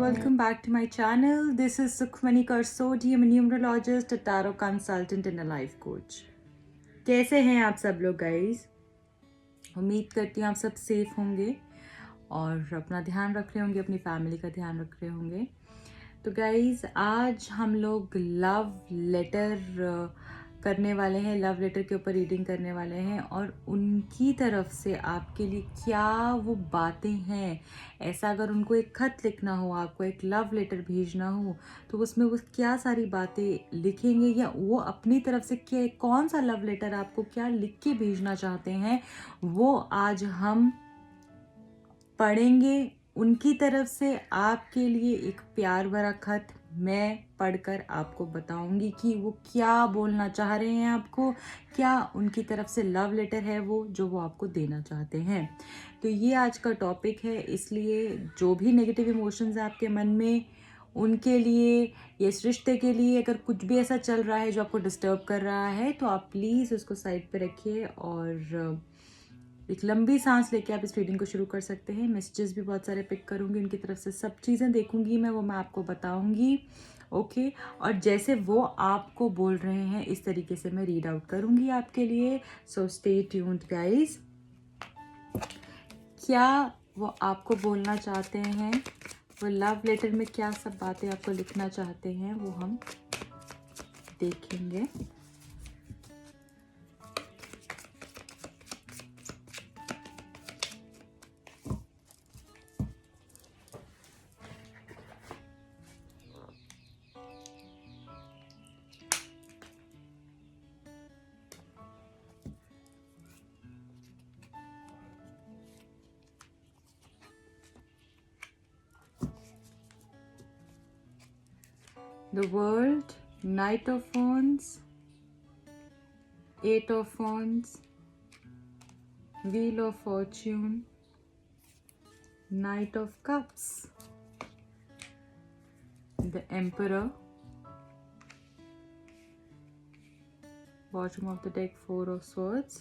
welcome back to my channel. This is Sukhmani Karsodi. I'm a numerologist, a tarot consultant and a life coach. कैसे हैं आप सब लोग guys? उम्मीद करती हूँ आप सब सेफ होंगे और अपना ध्यान रख रहे होंगे, अपनी फैमिली का ध्यान रख रहे होंगे। तो गाइस आज हम लोग लव लेटर करने वाले हैं, लव लेटर के ऊपर रीडिंग करने वाले हैं और उनकी तरफ से आपके लिए क्या वो बातें हैं। ऐसा अगर उनको एक खत लिखना हो, आपको एक लव लेटर भेजना हो, तो उसमें वो क्या सारी बातें लिखेंगे या वो अपनी तरफ से क्या, कौन सा लव लेटर आपको क्या लिख के भेजना चाहते हैं, वो आज हम पढ़ेंगे। उनकी तरफ से आपके लिए एक प्यार भरा खत मैं पढ़कर आपको बताऊंगी कि वो क्या बोलना चाह रहे हैं आपको, क्या उनकी तरफ से लव लेटर है वो जो वो आपको देना चाहते हैं। तो ये आज का टॉपिक है, इसलिए जो भी नेगेटिव इमोशंस है आपके मन में, उनके लिए या इस रिश्ते के लिए अगर कुछ भी ऐसा चल रहा है जो आपको डिस्टर्ब कर रहा है, तो आप प्लीज़ उसको साइड पे रखिए और एक लंबी सांस लेके आप इस रीडिंग को शुरू कर सकते हैं। मैसेजेस भी बहुत सारे पिक करूंगी, उनकी तरफ से सब चीज़ें देखूंगी मैं, वो मैं आपको बताऊंगी। ओके, और जैसे वो आपको बोल रहे हैं इस तरीके से मैं रीड आउट करूंगी आपके लिए। So stay tuned guys. क्या वो आपको बोलना चाहते हैं, वो लव लेटर में क्या सब बातें आपको लिखना चाहते हैं, वो हम देखेंगे। The World, Knight of Wands, Eight of Wands, Wheel of Fortune, Knight of Cups, the Emperor, bottom of the deck, Four of Swords,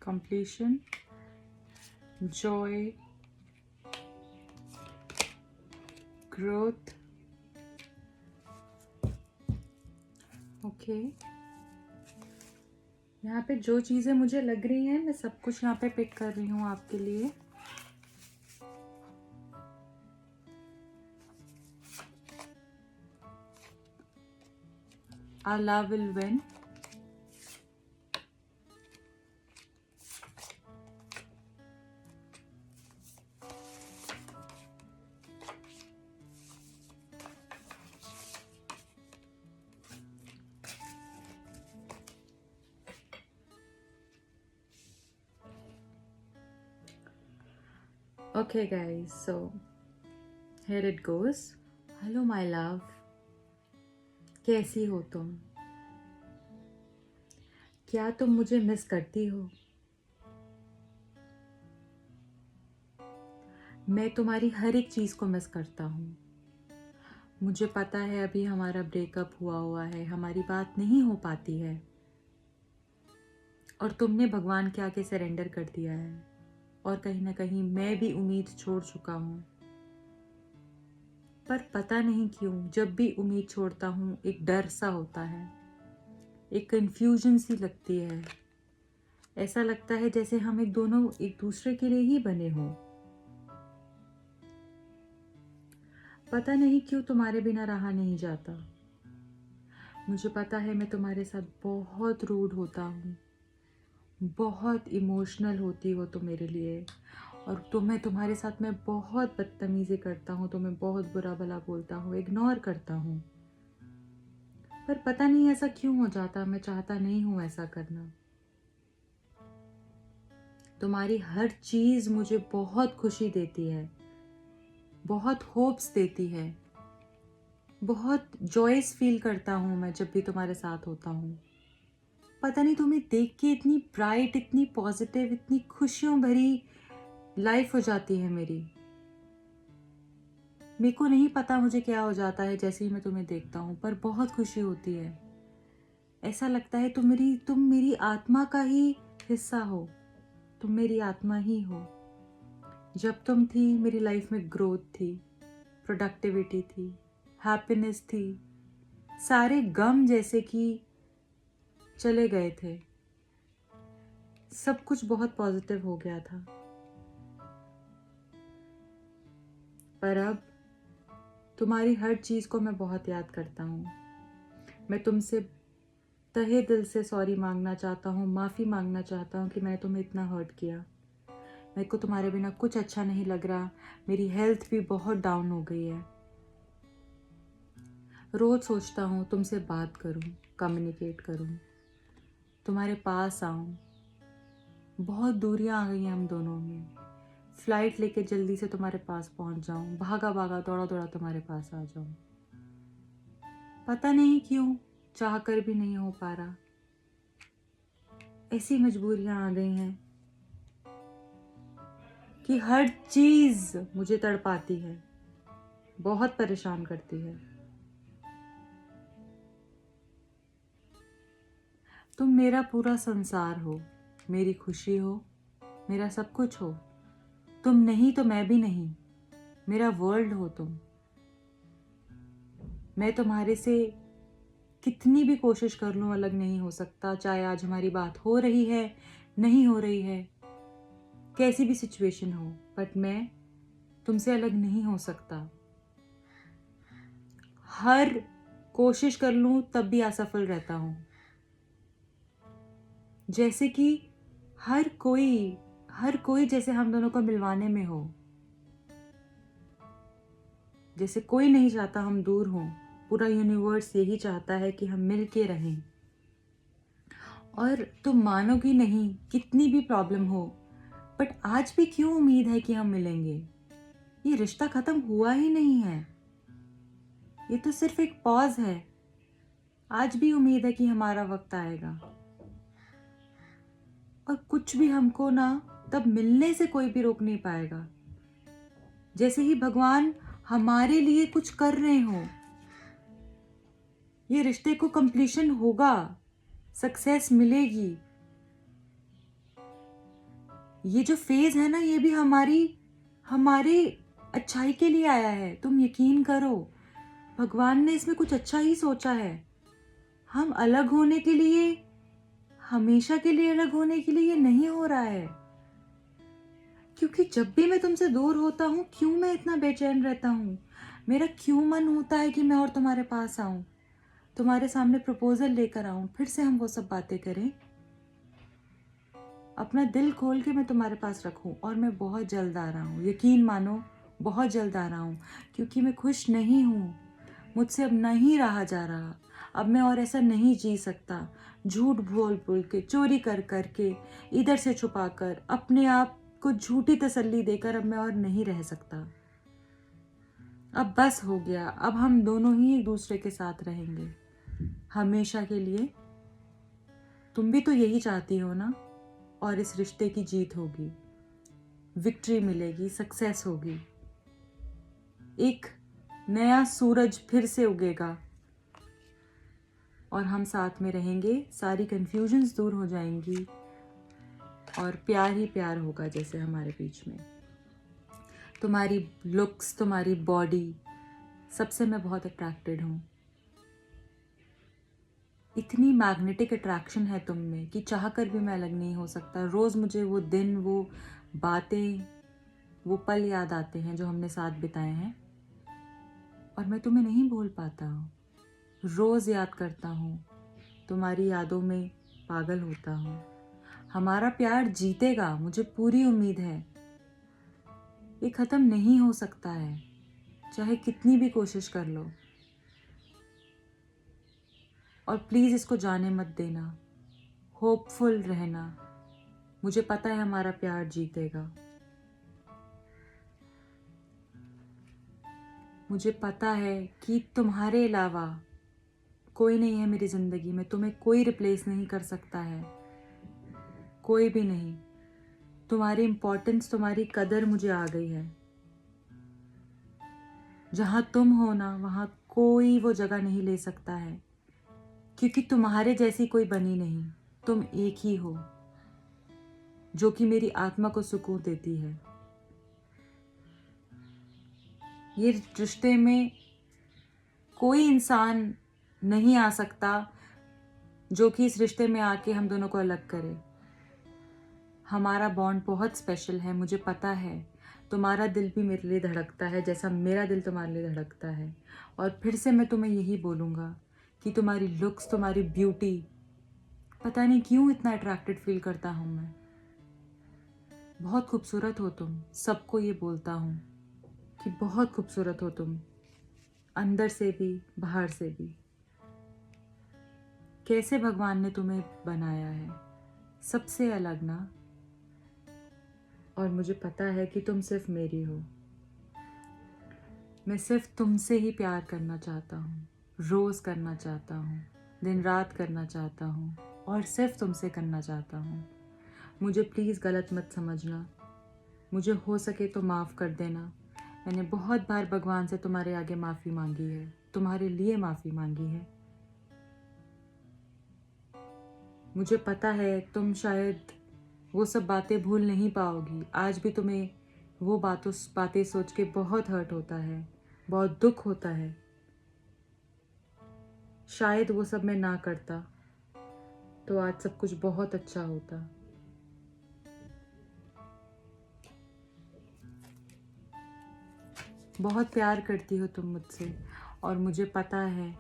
Completion, Joy, Growth. Okay, यहाँ पे जो चीज़ें मुझे लग रही हैं मैं सब कुछ यहाँ पे पिक कर रही हूँ आपके लिए। Our love will win. Okay guys, so here it goes. Hello my love, कैसी हो तुम? क्या तुम मुझे मिस करती हो? मैं तुम्हारी हर एक चीज़ को मिस करता हूँ। मुझे पता है अभी हमारा ब्रेकअप हुआ है, हमारी बात नहीं हो पाती है और तुमने भगवान के आगे सरेंडर कर दिया है और कहीं ना कहीं मैं भी उम्मीद छोड़ चुका हूँ। पर पता नहीं क्यों जब भी उम्मीद छोड़ता हूँ एक डर सा होता है, एक कंफ्यूजन सी लगती है। ऐसा लगता है जैसे हम एक दोनों एक दूसरे के लिए ही बने हों। पता नहीं क्यों तुम्हारे बिना रहा नहीं जाता। मुझे पता है मैं तुम्हारे साथ बहुत रूड होता हूँ, बहुत इमोशनल होती हो तुम मेरे लिए, और तुम्हारे साथ मैं बहुत बदतमीज़ी करता हूँ, तुम्हें बहुत बुरा भला बोलता हूँ, इग्नोर करता हूँ। पर पता नहीं ऐसा क्यों हो जाता, मैं चाहता नहीं हूँ ऐसा करना। तुम्हारी हर चीज़ मुझे बहुत खुशी देती है, बहुत होप्स देती है, बहुत जॉयस फील करता हूँ मैं जब भी तुम्हारे साथ होता हूँ। पता नहीं तुम्हें देख के इतनी ब्राइट, इतनी पॉजिटिव, इतनी खुशियों भरी लाइफ हो जाती है मेरी। मेरे को नहीं पता मुझे क्या हो जाता है जैसे ही मैं तुम्हें देखता हूँ, पर बहुत खुशी होती है। ऐसा लगता है तुम मेरी आत्मा का ही हिस्सा हो, तुम मेरी आत्मा ही हो। जब तुम थी मेरी लाइफ में ग्रोथ थी, प्रोडक्टिविटी थी, हैप्पीनेस थी, सारे गम जैसे कि चले गए थे, सब कुछ बहुत पॉजिटिव हो गया था। पर अब तुम्हारी हर चीज़ को मैं बहुत याद करता हूँ। मैं तुमसे तहे दिल से सॉरी मांगना चाहता हूँ, माफ़ी मांगना चाहता हूँ कि मैंने तुम्हें इतना हर्ट किया। मेरे को तुम्हारे बिना कुछ अच्छा नहीं लग रहा, मेरी हेल्थ भी बहुत डाउन हो गई है। रोज़ सोचता हूँ तुमसे बात करूँ, कम्युनिकेट करूँ, तुम्हारे पास आऊँ। बहुत दूरियाँ आ गई हैं हम दोनों में। फ्लाइट लेके जल्दी से तुम्हारे पास पहुँच जाऊँ, भागा भागा दौड़ा दौड़ा तुम्हारे पास आ जाऊँ। पता नहीं क्यों, चाह कर भी नहीं हो पा रहा। ऐसी मजबूरियाँ आ गई हैं कि हर चीज़ मुझे तड़पाती है, बहुत परेशान करती है। तुम मेरा पूरा संसार हो, मेरी खुशी हो, मेरा सब कुछ हो। तुम नहीं तो मैं भी नहीं, मेरा वर्ल्ड हो तुम। मैं तुम्हारे से कितनी भी कोशिश कर लूँ अलग नहीं हो सकता, चाहे आज हमारी बात हो रही है, नहीं हो रही है, कैसी भी सिचुएशन हो, बट मैं तुमसे अलग नहीं हो सकता। हर कोशिश कर लूँ तब भी असफल रहता हूँ। जैसे कि हर कोई जैसे हम दोनों को मिलवाने में हो, जैसे कोई नहीं चाहता हम दूर हों, पूरा यूनिवर्स यही चाहता है कि हम मिल के रहें। और तुम मानोगी नहीं, कितनी भी प्रॉब्लम हो, बट आज भी क्यों उम्मीद है कि हम मिलेंगे। ये रिश्ता खत्म हुआ ही नहीं है, ये तो सिर्फ एक पॉज है। आज भी उम्मीद है कि हमारा वक्त आएगा, और कुछ भी हमको ना तब मिलने से कोई भी रोक नहीं पाएगा। जैसे ही भगवान हमारे लिए कुछ कर रहे हो, ये रिश्ते को कंप्लीशन होगा, सक्सेस मिलेगी। ये जो फेज है ना, ये भी हमारे अच्छाई के लिए आया है। तुम यकीन करो, भगवान ने इसमें कुछ अच्छा ही सोचा है। हम अलग होने के लिए, हमेशा के लिए अलग होने के लिए ये नहीं हो रहा है। क्योंकि जब भी मैं तुमसे दूर होता हूँ, क्यों मैं इतना बेचैन रहता हूँ। मेरा क्यों मन होता है कि मैं और तुम्हारे पास आऊँ, तुम्हारे सामने प्रपोजल लेकर आऊँ, फिर से हम वो सब बातें करें, अपना दिल खोल के मैं तुम्हारे पास रखूं। और मैं बहुत जल्द आ रहा हूँ, यकीन मानो, बहुत जल्द आ रहा हूँ। क्योंकि मैं खुश नहीं हूँ, मुझसे अब नहीं रहा जा रहा। अब मैं और ऐसा नहीं जी सकता, झूठ बोल बोल के, चोरी कर कर के, इधर से छुपा कर, अपने आप को झूठी तसल्ली देकर अब मैं और नहीं रह सकता। अब बस हो गया, अब हम दोनों ही एक दूसरे के साथ रहेंगे हमेशा के लिए। तुम भी तो यही चाहती हो ना। और इस रिश्ते की जीत होगी, विक्ट्री मिलेगी, सक्सेस होगी, एक नया सूरज फिर से उगेगा और हम साथ में रहेंगे। सारी कंफ्यूजन्स दूर हो जाएंगी और प्यार ही प्यार होगा जैसे हमारे बीच में। तुम्हारी लुक्स, तुम्हारी बॉडी, सबसे मैं बहुत अट्रैक्टेड हूँ। इतनी मैग्नेटिक अट्रैक्शन है तुम में कि चाह कर भी मैं अलग नहीं हो सकता। रोज़ मुझे वो दिन, वो बातें, वो पल याद आते हैं जो हमने साथ बिताए हैं, और मैं तुम्हें नहीं भूल पाता हूँ। रोज़ याद करता हूँ, तुम्हारी यादों में पागल होता हूँ। हमारा प्यार जीतेगा, मुझे पूरी उम्मीद है। ये ख़त्म नहीं हो सकता है, चाहे कितनी भी कोशिश कर लो। और प्लीज़ इसको जाने मत देना, होपफुल रहना, मुझे पता है हमारा प्यार जीतेगा। मुझे पता है कि तुम्हारे अलावा कोई नहीं है मेरी ज़िंदगी में, तुम्हें कोई रिप्लेस नहीं कर सकता है, कोई भी नहीं। तुम्हारी इम्पोर्टेंस, तुम्हारी कदर मुझे आ गई है। जहाँ तुम हो ना, वहाँ कोई वो जगह नहीं ले सकता है, क्योंकि तुम्हारे जैसी कोई बनी नहीं। तुम एक ही हो जो कि मेरी आत्मा को सुकून देती है। ये रिश्ते में कोई इंसान नहीं आ सकता जो कि इस रिश्ते में आके हम दोनों को अलग करे। हमारा बॉन्ड बहुत स्पेशल है, मुझे पता है। तुम्हारा दिल भी मेरे लिए धड़कता है जैसा मेरा दिल तुम्हारे लिए धड़कता है। और फिर से मैं तुम्हें यही बोलूँगा कि तुम्हारी लुक्स, तुम्हारी ब्यूटी, पता नहीं क्यों इतना अट्रैक्टेड फील करता हूँ मैं। बहुत खूबसूरत हो तुम, सबको ये बोलता हूँ कि बहुत खूबसूरत हो तुम, अंदर से भी बाहर से भी। कैसे भगवान ने तुम्हें बनाया है, सबसे अलग ना। और मुझे पता है कि तुम सिर्फ मेरी हो। मैं सिर्फ तुमसे ही प्यार करना चाहता हूँ, रोज़ करना चाहता हूँ, दिन रात करना चाहता हूँ, और सिर्फ तुमसे करना चाहता हूँ। मुझे प्लीज़ गलत मत समझना, मुझे हो सके तो माफ़ कर देना। मैंने बहुत बार भगवान से तुम्हारे आगे माफ़ी मांगी है, तुम्हारे लिए माफ़ी मांगी है। मुझे पता है तुम शायद वो सब बातें भूल नहीं पाओगी। आज भी तुम्हें वो बातें सोच के बहुत हर्ट होता है, बहुत दुख होता है। शायद वो सब मैं ना करता तो आज सब कुछ बहुत अच्छा होता। बहुत प्यार करती हो तुम मुझसे, और मुझे पता है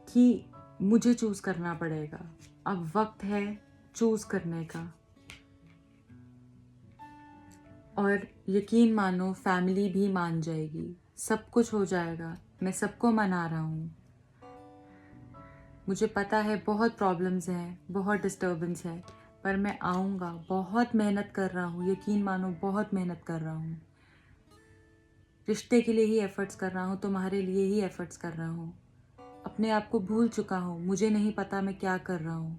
कि मुझे चूज़ करना पड़ेगा। अब वक्त है चूज़ करने का। और यकीन मानो, फैमिली भी मान जाएगी, सब कुछ हो जाएगा। मैं सबको मना रहा हूँ। मुझे पता है बहुत प्रॉब्लम्स हैं, बहुत डिस्टर्बेंस है, पर मैं आऊँगा। बहुत मेहनत कर रहा हूँ, यकीन मानो बहुत मेहनत कर रहा हूँ। रिश्ते के लिए ही एफ़र्ट्स कर रहा हूँ, तुम्हारे लिए ही एफ़र्ट्स कर रहा हूँ। अपने आप को भूल चुका हूँ, मुझे नहीं पता मैं क्या कर रहा हूँ,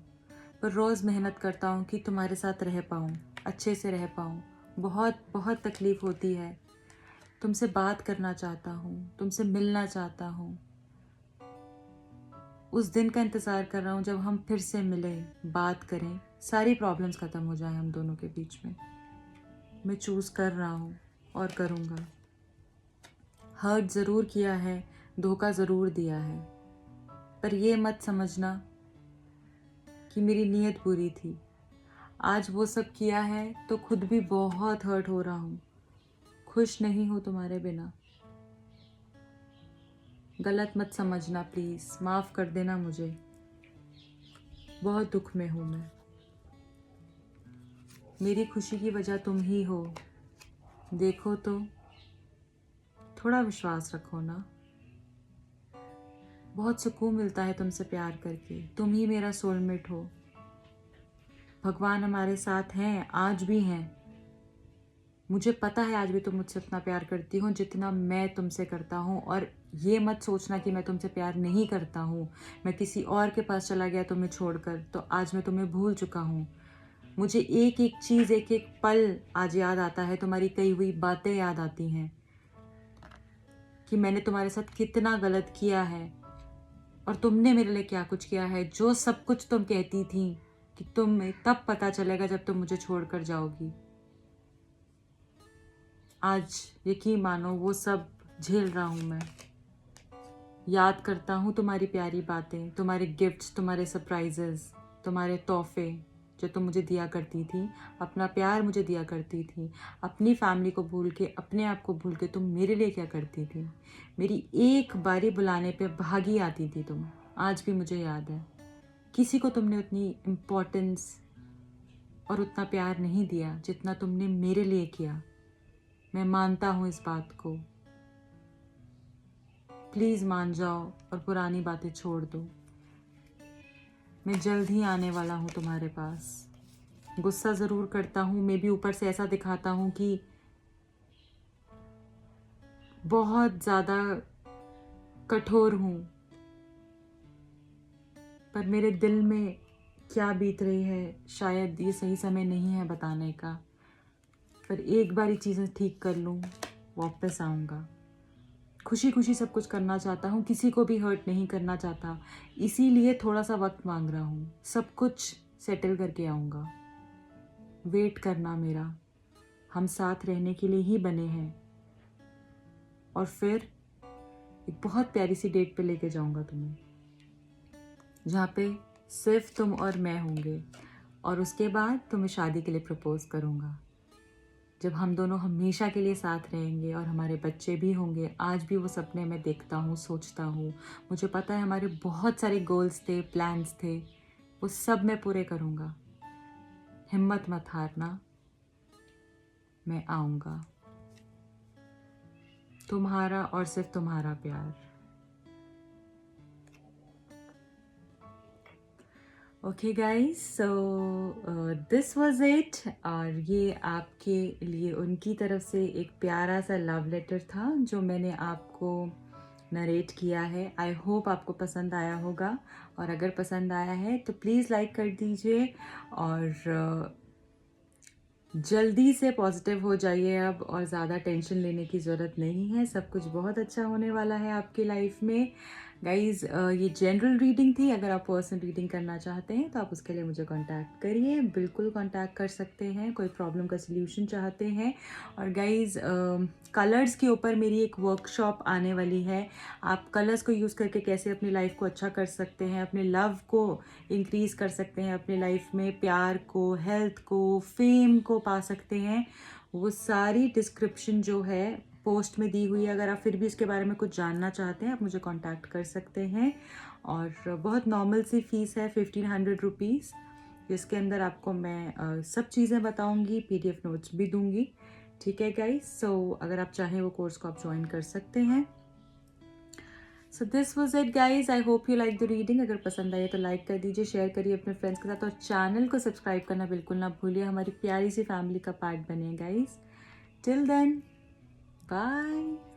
पर रोज़ मेहनत करता हूँ कि तुम्हारे साथ रह पाऊँ, अच्छे से रह पाऊँ। बहुत बहुत तकलीफ़ होती है। तुमसे बात करना चाहता हूँ, तुमसे मिलना चाहता हूँ। उस दिन का इंतज़ार कर रहा हूँ जब हम फिर से मिलें, बात करें, सारी प्रॉब्लम्स ख़त्म हो जाए हम दोनों के बीच में। मैं चूज़ कर रहा हूँ और करूँगा। हर्ट ज़रूर किया है, धोखा ज़रूर दिया है, पर ये मत समझना कि मेरी नीयत बुरी थी। आज वो सब किया है तो खुद भी बहुत हर्ट हो रहा हूँ। खुश नहीं हूँ तुम्हारे बिना। गलत मत समझना प्लीज़, माफ़ कर देना मुझे। बहुत दुख में हूँ मैं। मेरी खुशी की वजह तुम ही हो। देखो तो, थोड़ा विश्वास रखो ना। बहुत सुकून मिलता है तुमसे प्यार करके। तुम ही मेरा सोलमेट हो। भगवान हमारे साथ हैं, आज भी हैं। मुझे पता है आज भी तुम मुझसे इतना प्यार करती हो जितना मैं तुमसे करता हूँ। और ये मत सोचना कि मैं तुमसे प्यार नहीं करता हूँ। मैं किसी और के पास चला गया तुम्हें छोड़कर, तो आज मैं तुम्हें भूल चुका हूँ। मुझे एक एक चीज़, एक एक पल आज याद आता है। तुम्हारी कही हुई बातें याद आती हैं कि मैंने तुम्हारे साथ कितना गलत किया है और तुमने मेरे लिए क्या कुछ किया है। जो सब कुछ तुम कहती थी कि तुम्हें तब पता चलेगा जब तुम मुझे छोड़कर जाओगी, आज यकीन मानो वो सब झेल रहा हूँ मैं। याद करता हूँ तुम्हारी प्यारी बातें, तुम्हारे गिफ्ट्स, तुम्हारे सरप्राइजेस, तुम्हारे तोहफे जो तुम मुझे दिया करती थी, अपना प्यार मुझे दिया करती थी। अपनी फैमिली को भूल के, अपने आप को भूल के तुम मेरे लिए क्या करती थी। मेरी एक बारी बुलाने पे भागी आती थी तुम। आज भी मुझे याद है। किसी को तुमने उतनी इम्पोर्टेंस और उतना प्यार नहीं दिया जितना तुमने मेरे लिए किया। मैं मानता हूँ इस बात को। प्लीज़ मान जाओ और पुरानी बातें छोड़ दो। मैं जल्द ही आने वाला हूँ तुम्हारे पास। गुस्सा ज़रूर करता हूँ, मैं भी ऊपर से ऐसा दिखाता हूँ कि बहुत ज़्यादा कठोर हूँ, पर मेरे दिल में क्या बीत रही है शायद ये सही समय नहीं है बताने का। पर एक बारी चीज़ें ठीक कर लूँ, वापस आऊँगा। खुशी खुशी सब कुछ करना चाहता हूँ, किसी को भी हर्ट नहीं करना चाहता, इसीलिए थोड़ा सा वक्त मांग रहा हूँ। सब कुछ सेटल करके आऊँगा। वेट करना मेरा, हम साथ रहने के लिए ही बने हैं। और फिर एक बहुत प्यारी सी डेट पे लेके जाऊँगा तुम्हें, जहाँ पे सिर्फ तुम और मैं होंगे। और उसके बाद तुम्हें शादी के लिए प्रपोज करूँगा, जब हम दोनों हमेशा के लिए साथ रहेंगे और हमारे बच्चे भी होंगे। आज भी वो सपने मैं देखता हूँ, सोचता हूँ। मुझे पता है हमारे बहुत सारे गोल्स थे, प्लान्स थे, वो सब मैं पूरे करूँगा। हिम्मत मत हारना, मैं आऊँगा। तुम्हारा और सिर्फ तुम्हारा प्यार। Okay guys, so this was it. और ये आपके लिए उनकी तरफ से एक प्यारा सा लव लेटर था जो मैंने आपको नरेट किया है। आई होप आपको पसंद आया होगा, और अगर पसंद आया है तो प्लीज़ लाइक कर दीजिए। और जल्दी से पॉजिटिव हो जाइए अब, और ज़्यादा टेंशन लेने की ज़रूरत नहीं है। सब कुछ बहुत अच्छा होने वाला है आपकी लाइफ में गाइज़। ये जनरल रीडिंग थी। अगर आप पर्सनल रीडिंग करना चाहते हैं तो आप उसके लिए मुझे कांटेक्ट करिए, बिल्कुल कांटेक्ट कर सकते हैं। कोई प्रॉब्लम का सल्यूशन चाहते हैं। और गाइज़, कलर्स के ऊपर मेरी एक वर्कशॉप आने वाली है। आप कलर्स को यूज़ करके कैसे अपनी लाइफ को अच्छा कर सकते हैं, अपने लव को इंक्रीज़ कर सकते हैं, अपनी लाइफ में प्यार को, हेल्थ को, फेम को पा सकते हैं, वो सारी डिस्क्रिप्शन जो है पोस्ट में दी हुई है। अगर आप फिर भी इसके बारे में कुछ जानना चाहते हैं आप मुझे कांटेक्ट कर सकते हैं। और बहुत नॉर्मल सी फ़ीस है, 1500 रुपीज़, जिसके अंदर आपको मैं सब चीज़ें बताऊंगी, PDF नोट्स भी दूंगी। ठीक है गाइस, सो अगर आप चाहें वो कोर्स को आप ज्वाइन कर सकते हैं। So this was it guys, I hope you like the reading. अगर पसंद आए तो लाइक कर दीजिए, शेयर करिए अपने फ्रेंड्स के साथ, और चैनल को सब्सक्राइब करना बिल्कुल ना भूलिए। हमारी प्यारी सी फैमिली का पार्ट बनिए गाइज। Till then, bye.